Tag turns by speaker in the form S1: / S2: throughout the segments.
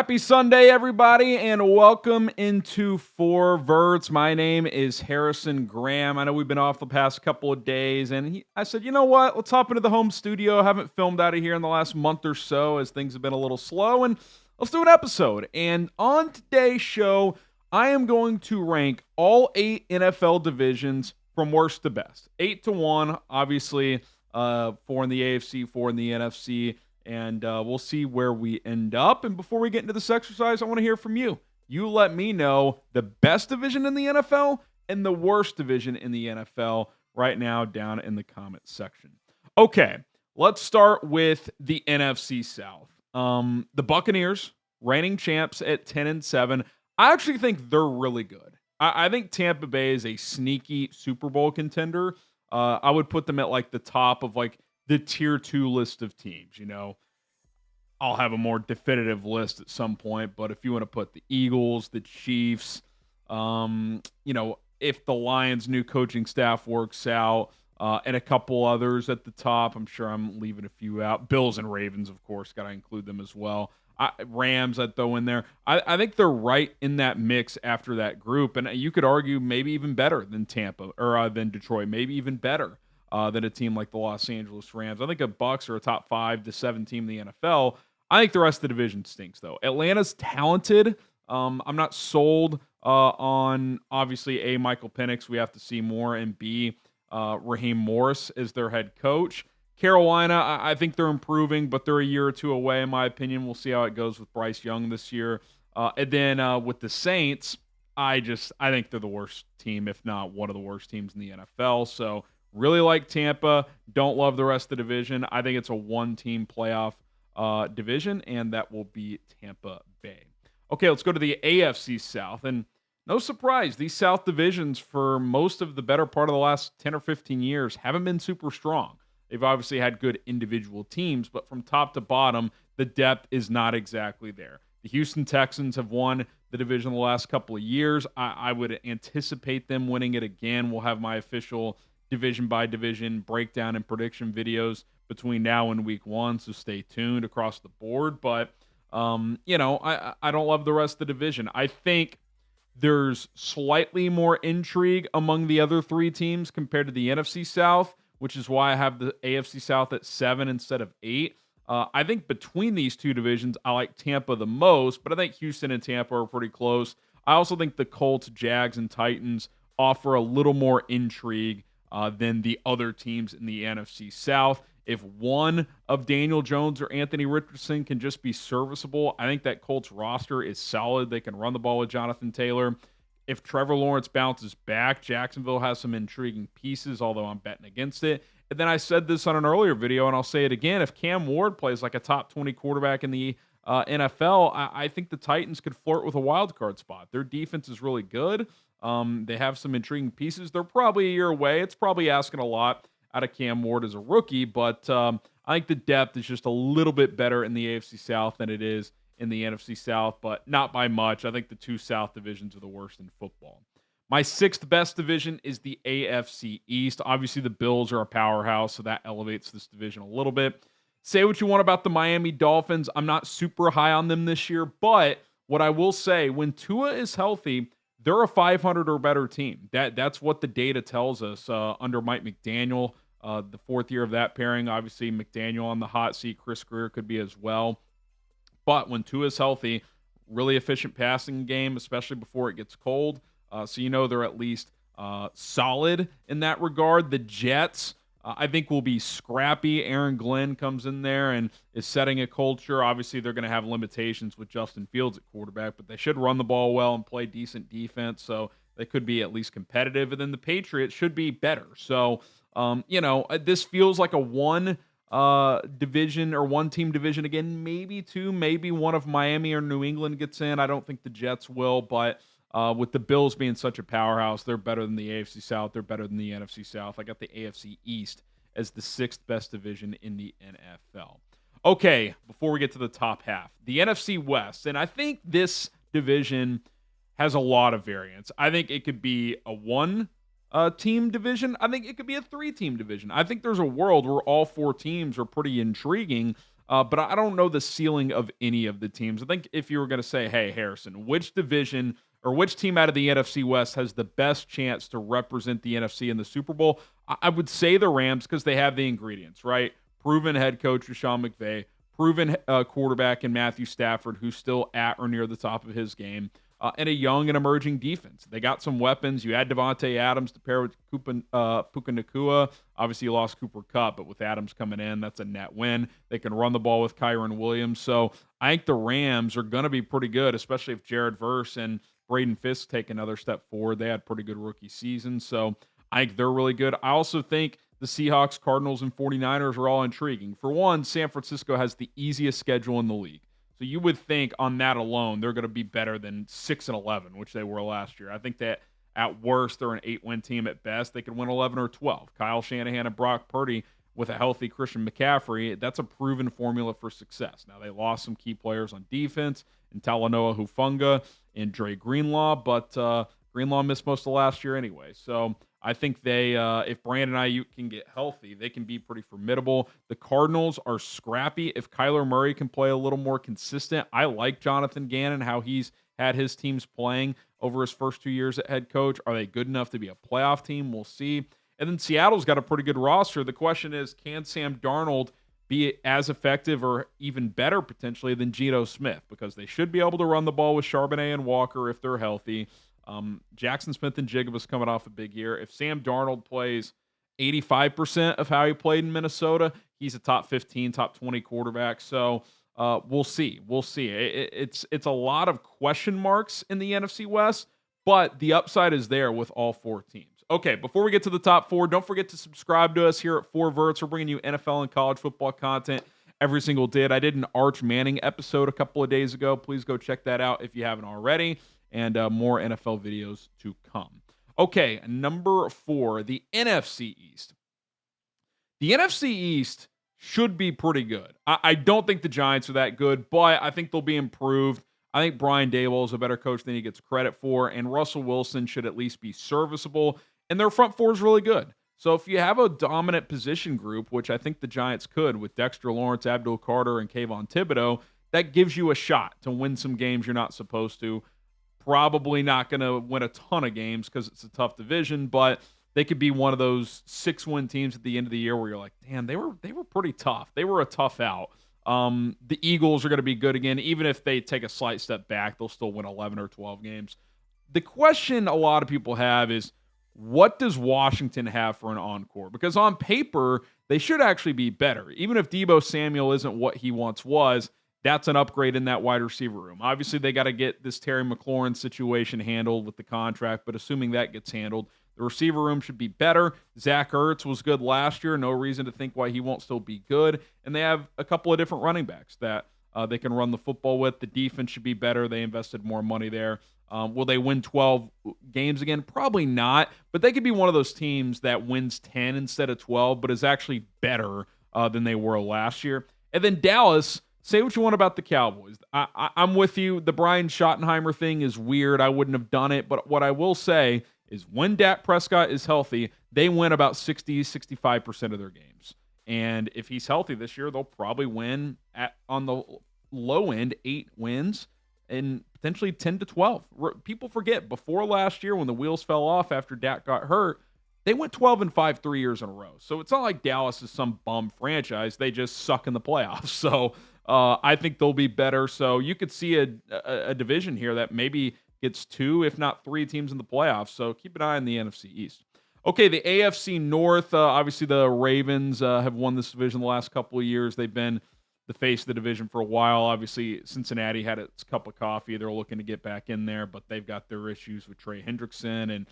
S1: Happy Sunday, everybody, and welcome into Four Verts. My name is Harrison Graham. I know we've been off the past couple of days, and I said, you know what? Let's hop into the home studio. I haven't filmed out of here in the last month or so as things have been a little slow, and let's do an episode. And on today's show, I am going to rank all 8 NFL divisions from worst to best. 8 to 1, obviously, 4 in the AFC, 4 in the NFC. And we'll see where we end up. And before we get into this exercise, I want to hear from you. You let me know the best division in the NFL and the worst division in the NFL right now down in the comments section. Okay, let's start with the NFC South. The Buccaneers, reigning champs at 10-7. I actually think they're really good. I think Tampa Bay is a sneaky Super Bowl contender. I would put them at like the top of like the tier 2 list of teams. You know, I'll have a more definitive list at some point, but if you want to put the Eagles, the Chiefs, if the Lions' new coaching staff works out, and a couple others at the top, I'm sure I'm leaving a few out. Bills and Ravens, of course, got to include them as well. Rams, I'd throw in there. I think they're right in that mix after that group, and you could argue maybe even better than Tampa or than Detroit, maybe even better than a team like the Los Angeles Rams. I think a Bucs are a top 5 to 7 team in the NFL. I think the rest of the division stinks, though. Atlanta's talented. I'm not sold on, obviously, A, Michael Penix. We have to see more, and B, Raheem Morris as their head coach. Carolina, I think they're improving, but they're a year or two away, in my opinion. We'll see how it goes with Bryce Young this year. And then with the Saints, I think they're the worst team, if not one of the worst teams in the NFL. So really like Tampa. Don't love the rest of the division. I think it's a one-team playoff division, and that will be Tampa Bay. Okay, let's go to the AFC South. And no surprise, these South divisions for most of the better part of the last 10 or 15 years haven't been super strong. They've obviously had good individual teams, but from top to bottom, the depth is not exactly there. The Houston Texans have won the division the last couple of years. I would anticipate them winning it again. We'll have my official division by division breakdown and prediction videos between now and week 1, so stay tuned across the board. But, I don't love the rest of the division. I think there's slightly more intrigue among the other 3 teams compared to the NFC South, which is why I have the AFC South at 7 instead of 8. I think between these two divisions, I like Tampa the most, but I think Houston and Tampa are pretty close. I also think the Colts, Jags, and Titans offer a little more intrigue than the other teams in the NFC South. If one of Daniel Jones or Anthony Richardson can just be serviceable, I think that Colts roster is solid. They can run the ball with Jonathan Taylor. If Trevor Lawrence bounces back, Jacksonville has some intriguing pieces, although I'm betting against it. And then I said this on an earlier video, and I'll say it again. If Cam Ward plays like a top 20 quarterback in the NFL, I think the Titans could flirt with a wild card spot. Their defense is really good. They have some intriguing pieces. They're probably a year away. It's probably asking a lot out of Cam Ward as a rookie, but I think the depth is just a little bit better in the AFC South than it is in the NFC South, but not by much. I think the 2 South divisions are the worst in football. My 6th best division is the AFC East. Obviously, the Bills are a powerhouse, so that elevates this division a little bit. Say what you want about the Miami Dolphins. I'm not super high on them this year, but what I will say, when Tua is healthy, they're a 500 or better team. That's what the data tells us under Mike McDaniel, the 4th year of that pairing. Obviously, McDaniel on the hot seat. Chris Greer could be as well. But when Tua is healthy, really efficient passing game, especially before it gets cold. So they're at least solid in that regard. The Jets, I think, will be scrappy. Aaron Glenn comes in there and is setting a culture. Obviously, they're going to have limitations with Justin Fields at quarterback, but they should run the ball well and play decent defense, so they could be at least competitive. And then the Patriots should be better. So, this feels like a one division or one team division again, maybe 2, maybe one of Miami or New England gets in. I don't think the Jets will, but with the Bills being such a powerhouse, they're better than the AFC South. They're better than the NFC South. I got the AFC East as the 6th best division in the NFL. Okay, before we get to the top half, the NFC West, and I think this division has a lot of variance. I think it could be a 1-team division. I think it could be a 3-team division. I think there's a world where all 4 teams are pretty intriguing. but I don't know the ceiling of any of the teams. I think if you were going to say, hey, Harrison, which division or which team out of the NFC West has the best chance to represent the NFC in the Super Bowl, I would say the Rams because they have the ingredients, right? Proven head coach Sean McVay, proven quarterback in Matthew Stafford, who's still at or near the top of his game, and a young and emerging defense. They got some weapons. You add Devontae Adams to pair with Puka Nacua. Obviously, you lost Cooper Kupp, but with Adams coming in, that's a net win. They can run the ball with Kyron Williams. So I think the Rams are going to be pretty good, especially if Jared Verse and Braden Fisk take another step forward. They had pretty good rookie seasons. So I think they're really good. I also think the Seahawks, Cardinals, and 49ers are all intriguing. For one, San Francisco has the easiest schedule in the league. So you would think on that alone, they're going to be better than 6-11, which they were last year. I think that at worst, they're an 8-win team at best. They could win 11 or 12. Kyle Shanahan and Brock Purdy with a healthy Christian McCaffrey, that's a proven formula for success. Now, they lost some key players on defense in Talanoa Hufanga and Dre Greenlaw, but Greenlaw missed most of last year anyway. So I think they, if Brandon Ayuk can get healthy, they can be pretty formidable. The Cardinals are scrappy. If Kyler Murray can play a little more consistent, I like Jonathan Gannon, how he's had his teams playing over his first 2 years at head coach. Are they good enough to be a playoff team? We'll see. And then Seattle's got a pretty good roster. The question is, can Sam Darnold be as effective or even better potentially than Geno Smith? Because they should be able to run the ball with Charbonnet and Walker if they're healthy. Jackson Smith and Jigba's coming off a big year. If Sam Darnold plays 85% of how he played in Minnesota, he's a top 15, top 20 quarterback. So we'll see. We'll see. It's a lot of question marks in the NFC West, but the upside is there with all four teams. Okay, before we get to the top four, don't forget to subscribe to us here at Verts. We're bringing you NFL and college football content every single day. I did an Arch Manning episode a couple of days ago. Please go check that out if you haven't already. And more NFL videos to come. Okay, number 4, the NFC East. The NFC East should be pretty good. I don't think the Giants are that good, but I think they'll be improved. I think Brian Daboll is a better coach than he gets credit for, and Russell Wilson should at least be serviceable, and their front four is really good. So if you have a dominant position group, which I think the Giants could with Dexter Lawrence, Abdul Carter, and Kayvon Thibodeau, that gives you a shot to win some games you're not supposed to. Probably not going to win a ton of games because it's a tough division, but they could be one of those 6-win teams at the end of the year where you're like, damn, they were pretty tough. They were a tough out. The Eagles are going to be good again. Even if they take a slight step back, they'll still win 11 or 12 games. The question a lot of people have is, what does Washington have for an encore? Because on paper, they should actually be better. Even if Deebo Samuel isn't what he once was, that's an upgrade in that wide receiver room. Obviously, they got to get this Terry McLaurin situation handled with the contract, but assuming that gets handled, the receiver room should be better. Zach Ertz was good last year. No reason to think why he won't still be good. And they have a couple of different running backs that they can run the football with. The defense should be better. They invested more money there. Will they win 12 games again? Probably not, but they could be one of those teams that wins 10 instead of 12, but is actually better than they were last year. And then Dallas, say what you want about the Cowboys. I'm with you. The Brian Schottenheimer thing is weird. I wouldn't have done it, but what I will say is when Dak Prescott is healthy, they win about 60-65% of their games. And if he's healthy this year, they'll probably win on the low end 8 wins and potentially 10 to 12. People forget before last year when the wheels fell off after Dak got hurt, they went 12-5 3 years in a row. So it's not like Dallas is some bum franchise. They just suck in the playoffs. So I think they'll be better. So you could see a division here that maybe gets 2, if not 3 teams in the playoffs. So keep an eye on the NFC East. Okay, the AFC North, obviously the Ravens have won this division the last couple of years. They've been the face of the division for a while. Obviously, Cincinnati had its cup of coffee. They're looking to get back in there, but they've got their issues with Trey Hendrickson and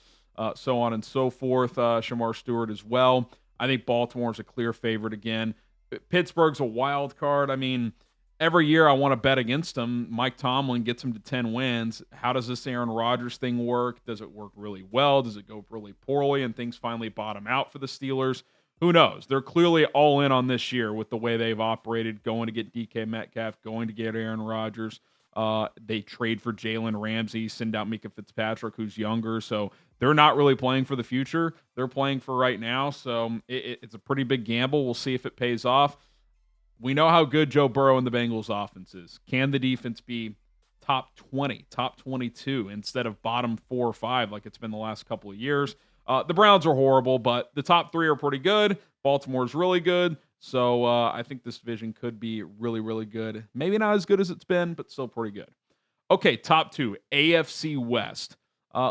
S1: so on and so forth. Shamar Stewart as well. I think Baltimore's a clear favorite again. Pittsburgh's a wild card. I mean, every year I want to bet against them. Mike Tomlin gets them to 10 wins. How does this Aaron Rodgers thing work? Does it work really well? Does it go really poorly and things finally bottom out for the Steelers? Who knows? They're clearly all in on this year with the way they've operated, going to get DK Metcalf, going to get Aaron Rodgers. They trade for Jalen Ramsey, send out Mika Fitzpatrick, who's younger. So they're not really playing for the future. They're playing for right now. So it's a pretty big gamble. We'll see if it pays off. We know how good Joe Burrow and the Bengals offense is. Can the defense be top 20, top 22 instead of bottom 4 or 5 like it's been the last couple of years? The Browns are horrible, but the top 3 are pretty good. Baltimore's really good. So I think this division could be really, really good. Maybe not as good as it's been, but still pretty good. Okay, top 2, AFC West.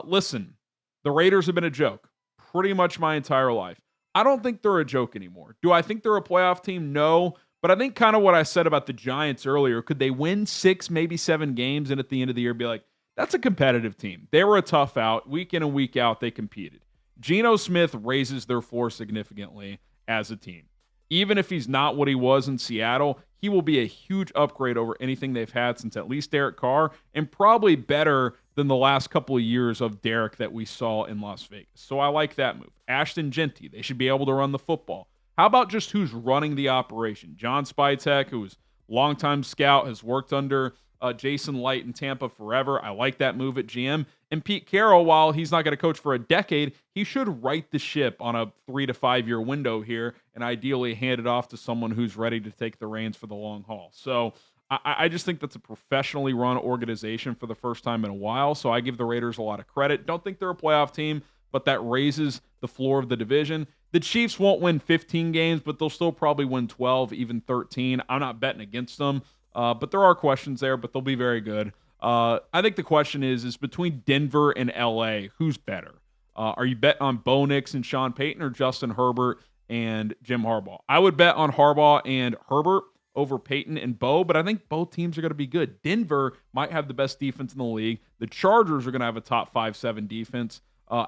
S1: Listen, the Raiders have been a joke pretty much my entire life. I don't think they're a joke anymore. Do I think they're a playoff team? No. But I think kind of what I said about the Giants earlier, could they win 6, maybe 7 games and at the end of the year be like, that's a competitive team. They were a tough out. Week in and week out, they competed. Geno Smith raises their floor significantly as a team. Even if he's not what he was in Seattle, he will be a huge upgrade over anything they've had since at least Derek Carr, and probably better than the last couple of years of Derek that we saw in Las Vegas. So I like that move. Ashton Genty, they should be able to run the football. How about just who's running the operation? John Spytek, who's longtime scout, has worked under Jason Light in Tampa forever. I like that move at GM. And Pete Carroll, while he's not going to coach for a decade, he should right the ship on a 3 to 5 year window here and ideally hand it off to someone who's ready to take the reins for the long haul. So I just think that's a professionally run organization for the first time in a while. So I give the Raiders a lot of credit. Don't think they're a playoff team, but that raises the floor of the division. The Chiefs won't win 15 games, but they'll still probably win 12, even 13. I'm not betting against them, but there are questions there, but they'll be very good. I think the question is between Denver and LA, who's better? Are you betting on Bo Nix and Sean Payton or Justin Herbert and Jim Harbaugh? I would bet on Harbaugh and Herbert over Peyton and Bo, but I think both teams are going to be good. Denver might have the best defense in the league. The Chargers are going to have a top 5-7 defense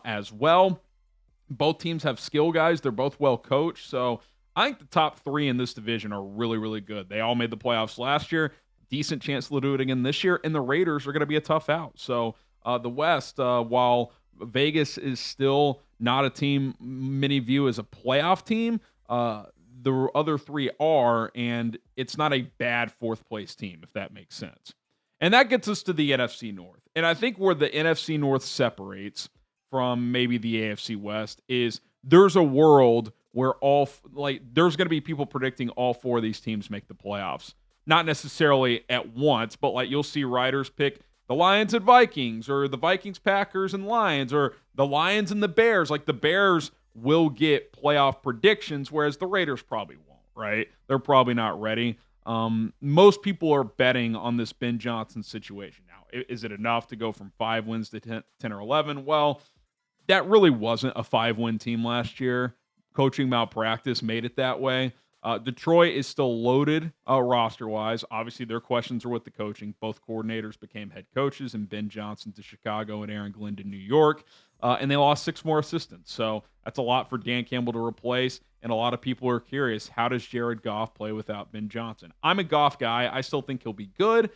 S1: as well. Both teams have skill guys. They're both well coached. So I think the top 3 in this division are really, really good. They all made the playoffs last year. Decent chance they'll do it again this year. And the Raiders are going to be a tough out. So the West, while Vegas is still not a team many view as a playoff team, the other 3 are, and it's not a bad 4th place team, if that makes sense. And that gets us to the NFC North. And I think where the NFC North separates from maybe the AFC West is there's a world where there's going to be people predicting all 4 of these teams make the playoffs. Not necessarily at once, but you'll see writers pick the Lions and Vikings, or the Vikings, Packers, and Lions, or the Lions and the Bears. The Bears will get playoff predictions, whereas the Raiders probably won't, right? They're probably not ready. Most people are betting on this Ben Johnson situation now. Is it enough to go from 5 wins to 10 or 11? Well, that really wasn't a 5-win team last year. Coaching malpractice made it that way. Detroit is still loaded roster-wise. Obviously, their questions are with the coaching. Both coordinators became head coaches, and Ben Johnson to Chicago and Aaron Glenn to New York. And they lost 6 more assistants. So that's a lot for Dan Campbell to replace. And a lot of people are curious, how does Jared Goff play without Ben Johnson? I'm a Goff guy. I still think he'll be good.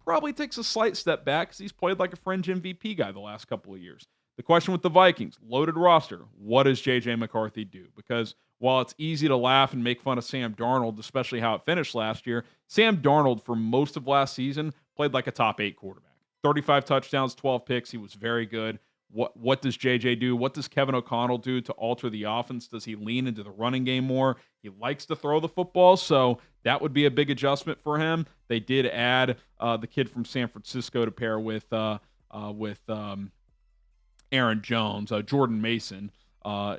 S1: Probably takes a slight step back because he's played like a fringe MVP guy the last couple of years. The question with the Vikings, loaded roster. What does J.J. McCarthy do? Because while it's easy to laugh and make fun of Sam Darnold, especially how it finished last year, Sam Darnold for most of last season played like a top 8 quarterback. 35 touchdowns, 12 picks. He was very good. What does J.J. do? What does Kevin O'Connell do to alter the offense? Does he lean into the running game more? He likes to throw the football, so that would be a big adjustment for him. They did add the kid from San Francisco to pair with Aaron Jones. Jordan Mason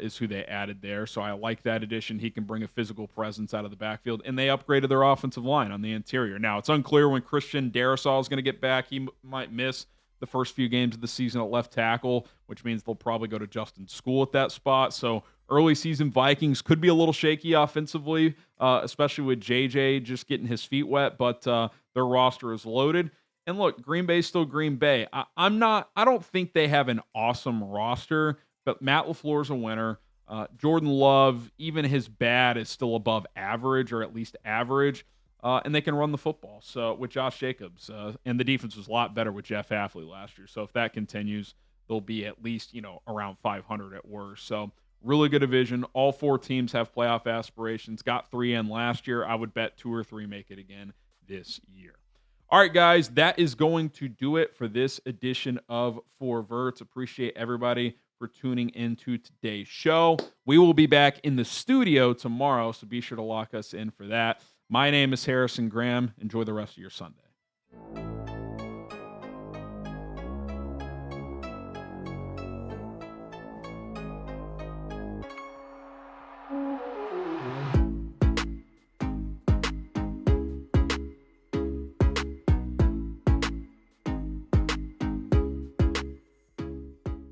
S1: is who they added there. So I like that addition. He can bring a physical presence out of the backfield. And they upgraded their offensive line on the interior. Now, it's unclear when Christian Darrisaw is going to get back. He might miss the first few games of the season at left tackle, which means they'll probably go to Justin School at that spot. So early season Vikings could be a little shaky offensively, especially with JJ just getting his feet wet, but their roster is loaded. And look, Green Bay's still Green Bay. I don't think they have an awesome roster, but Matt LaFleur's a winner. Jordan Love, even his bad, is still above average, or at least average. And they can run the football. So with Josh Jacobs, and the defense was a lot better with Jeff Hafley last year. So if that continues, they'll be at least, around 500 at worst. So really good division. All 4 teams have playoff aspirations. Got 3 in last year. I would bet 2 or 3 make it again this year. All right, guys, that is going to do it for this edition of 4 Verts. Appreciate everybody for tuning into today's show. We will be back in the studio tomorrow, so be sure to lock us in for that. My name is Harrison Graham. Enjoy the rest of your Sunday.